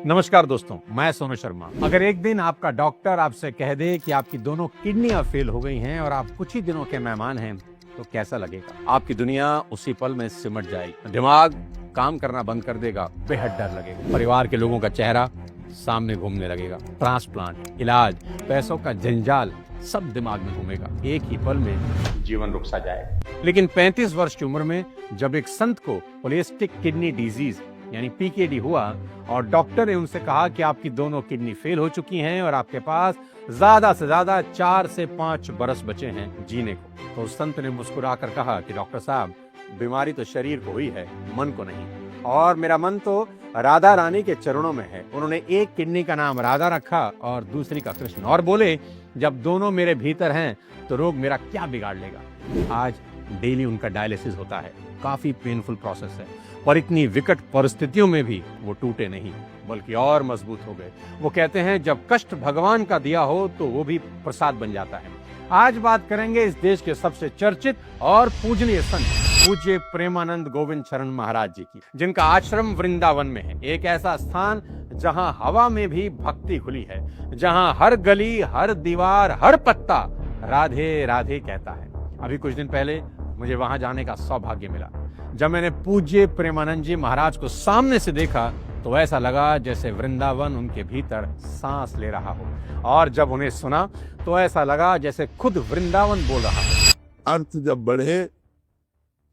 नमस्कार दोस्तों, मैं सोनू शर्मा। अगर एक दिन आपका डॉक्टर आपसे कह दे कि आपकी दोनों किडनियां फेल हो गई हैं और आप कुछ ही दिनों के मेहमान हैं, तो कैसा लगेगा? आपकी दुनिया उसी पल में सिमट जाएगी, दिमाग काम करना बंद कर देगा, बेहद डर लगेगा। परिवार के लोगों का चेहरा सामने घूमने लगेगा। ट्रांसप्लांट, इलाज, पैसों का जंजाल सब दिमाग में घूमेगा। एक ही पल में जीवन रुक सा जाएगा। लेकिन 35 वर्ष की उम्र में जब एक संत को पॉलिसिस्टिक किडनी डिजीज यानी पीकेडी हुआ और डॉक्टर ने उनसे कहा कि आपकी दोनों किडनी फेल हो चुकी हैं और आपके पास ज्यादा से ज्यादा 4 से 5 बरस बचे हैं जीने को, तो उस संत ने मुस्कुराकर कहा कि डॉक्टर साहब, बीमारी तो शरीर को हुई है, मन को नहीं, और मेरा मन तो राधा रानी के चरणों में है। उन्होंने एक किडनी का नाम राधा रखा और दूसरी का कृष्ण, और बोले जब दोनों मेरे भीतर हैं तो रोग मेरा क्या बिगाड़ लेगा। आज डेली उनका डायलिसिस होता है, काफी पेनफुल प्रोसेस है, पर इतनी विकट परिस्थितियों में भी वो टूटे नहीं, बल्कि और मजबूत हो गए। वो कहते हैं जब कष्ट भगवान का दिया हो तो वो भी प्रसाद बन जाता है। आज बात करेंगे इस देश के सबसे चर्चित और पूजनीय संत पूज्य प्रेमानंद गोविंद चरण महाराज जी की, जिनका आश्रम वृंदावन में है। एक ऐसा स्थान जहां हवा में भी भक्ति खुली है, जहां हर गली, हर दीवार, हर पत्ता राधे राधे कहता है। अभी कुछ दिन पहले मुझे वहां जाने का सौभाग्य मिला। जब मैंने पूज्य प्रेमानंद जी महाराज को सामने से देखा तो ऐसा लगा जैसे वृंदावन उनके भीतर सांस ले रहा हो, और जब उन्हें सुना तो ऐसा लगा जैसे खुद वृंदावन बोल रहा हो। अर्थ जब बढ़े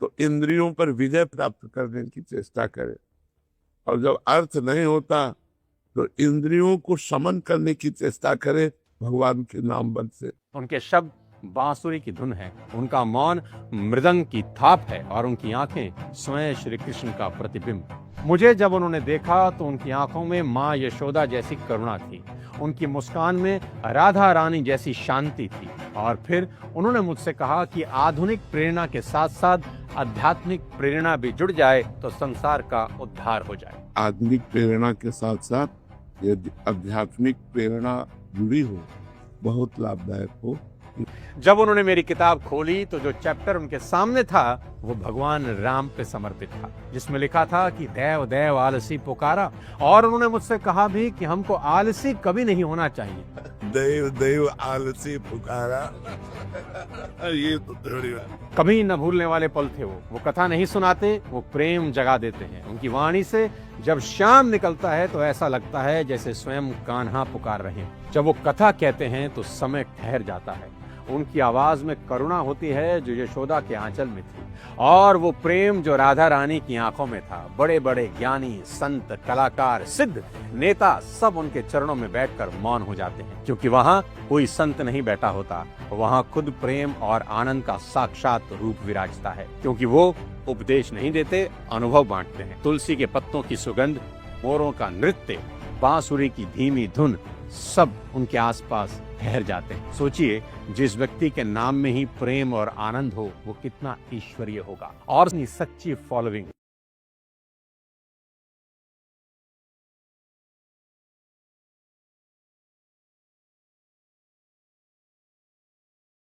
तो इंद्रियों पर विजय प्राप्त करने की चेष्टा करे, और जब अर्थ नहीं होता तो इंद्रियों को समन करने की चेष्टा करे भगवान के नाम बल से। उनके शब्द बांसुरी की धुन है, उनका मौन मृदंग की थाप है, और उनकी आंखें स्वयं श्री कृष्ण का प्रतिबिंब। मुझे जब उन्होंने देखा तो उनकी आंखों में माँ यशोदा जैसी करुणा थी, उनकी मुस्कान में राधा रानी जैसी शांति थी। और फिर उन्होंने मुझसे कहा कि आधुनिक प्रेरणा के साथ साथ आध्यात्मिक प्रेरणा भी जुड़ जाए तो संसार का उद्धार हो जाए। आधुनिक प्रेरणा के साथ साथ यदि आध्यात्मिक प्रेरणा जुड़ी हो, बहुत लाभदायक हो। जब उन्होंने मेरी किताब खोली तो जो चैप्टर उनके सामने था वो भगवान राम पे समर्पित था, जिसमें लिखा था कि देव देव आलसी पुकारा, और उन्होंने मुझसे कहा भी कि हमको आलसी कभी नहीं होना चाहिए। देव देव आलसी पुकारा, ये तो कभी न भूलने वाले पल थे वो कथा नहीं सुनाते, वो प्रेम जगा देते हैं। उनकी वाणी से जब शाम निकलता है तो ऐसा लगता है जैसे स्वयं कान्हा पुकार रहे हैं। जब वो कथा कहते हैं तो समय ठहर जाता है। उनकी आवाज में करुणा होती है जो यशोदा के आंचल में थी, और वो प्रेम जो राधा रानी की आंखों में था। बड़े बड़े ज्ञानी, संत, कलाकार, सिद्ध, नेता सब उनके चरणों में बैठकर मौन हो जाते हैं, क्योंकि वहां कोई संत नहीं बैठा होता, वहां खुद प्रेम और आनंद का साक्षात रूप विराजता है। क्योंकि वो उपदेश नहीं देते, अनुभव बांटते हैं। तुलसी के पत्तों की सुगंध, मोरों का नृत्य, बांसुरी की धीमी धुन, सब उनके आसपास ठहर जाते हैं। सोचिए, जिस व्यक्ति के नाम में ही प्रेम और आनंद हो वो कितना ईश्वरीय होगा। और सच्ची फॉलोइंग